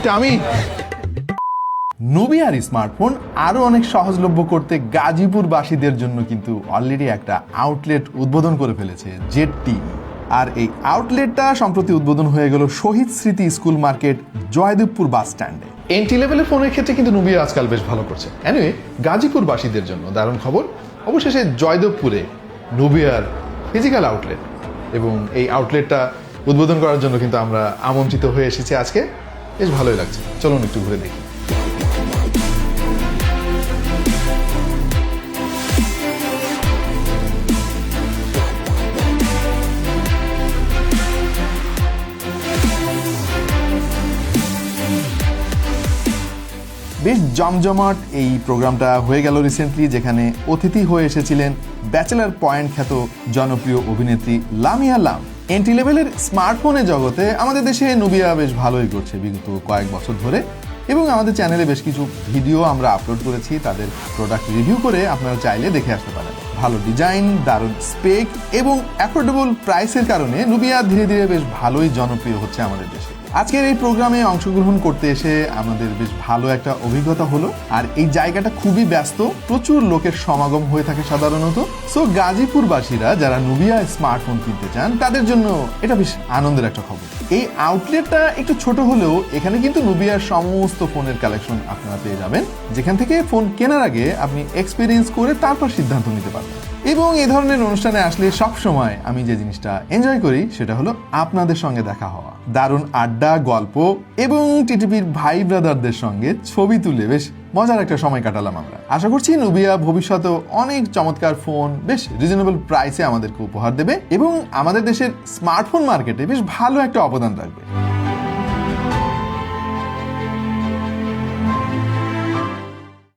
এটা আমি। নুবিয়ার স্মার্টফোন আরো অনেক সহজলভ্য করতে গাজীপুরবাসীদের জন্য কিন্তু অলরেডি একটা আউটলেট উদ্বোধন করে ফেলেছে জেডটি। আর এই আউটলেটটা সম্প্রতি উদ্বোধন হয়ে গেল শহীদ স্মৃতি স্কুল মার্কেট জয়দেবপুর বাস স্ট্যান্ডে। এন্ট্রি লেভেলের ফোনের ক্ষেত্রে কিন্তু নুবিয়া আজকাল বেশ ভালো করছে। এনিওয়ে, গাজীপুরবাসীদের জন্য দারুণ খবর, অবশেষে জয়দেবপুরে নুবিয়ার ফিজিক্যাল আউটলেট এবং এই আউটলেটটা উদ্বোধন করার জন্য কিন্তু আমরা আমন্ত্রিত হয়ে এসেছি আজকে। বেশ ভালোই লাগছে, চলুন একটু ঘুরে দেখি। বেশ জমজমাট এই প্রোগ্রামটা হয়ে গেল রিসেন্টলি, যেখানে অতিথি হয়ে এসেছিলেন ব্যাচেলার পয়েন্ট খ্যাত জনপ্রিয় অভিনেত্রী লামিয়া লাম। এন্ট্রি লেভেলের স্মার্টফোনের জগতে আমাদের দেশে নুবিয়া বেশ ভালোই করছে বিগত কয়েক বছর ধরে, এবং আমাদের চ্যানেলে বেশ কিছু ভিডিও আমরা আপলোড করেছি তাদের প্রোডাক্ট রিভিউ করে, আপনারা চাইলে দেখে আসতে পারেন। ভালো ডিজাইন, দারুণ স্পেক এবং অ্যাফোর্ডেবল প্রাইসের কারণে নুবিয়া ধীরে ধীরে বেশ ভালোই জনপ্রিয় হচ্ছে আমাদের দেশে। আজকের এই প্রোগ্রামে অংশগ্রহণ করতে এসে আমাদের বেশ ভালো একটা অভিজ্ঞতা হলো। আর এই জায়গাটা খুবই ব্যস্ত, প্রচুর লোকের সমাগম হয়ে থাকে সাধারণত। সো গাজীপুরবাসীরা যারা নুবিয়া স্মার্টফোন কিনতে চান তাদের জন্য এটা বেশ আনন্দের একটা খবর। এই আউটলেটটা একটু ছোট হলেও এখানে কিন্তু নুবিয়ার সমস্ত ফোনের কালেকশন আপনারা পেয়ে যাবেন, যেখান থেকে ফোন কেনার আগে আপনি এক্সপিরিয়েন্স করে তারপর সিদ্ধান্ত নিতে পারবেন। এবং এই ধরনের অনুষ্ঠানে আসলে সব সময় আমি যে জিনিসটা এনজয় করি সেটা হলো আপনাদের সঙ্গে দেখা হওয়া, দারুণ আড্ডা, গল্প এবং টিটিপির ভাই ব্রাদারদের সঙ্গে ছবি তুলে বেশ মজার একটা সময় কাটালাম আমরা। আশা করছি নুবিয়া ভবিষ্যতেও অনেক চমৎকার ফোন বেশ রিজনেবল প্রাইসে আমাদেরকে উপহার দেবে এবং আমাদের দেশের স্মার্টফোন মার্কেটে বেশ ভালো একটা অবদান রাখবে।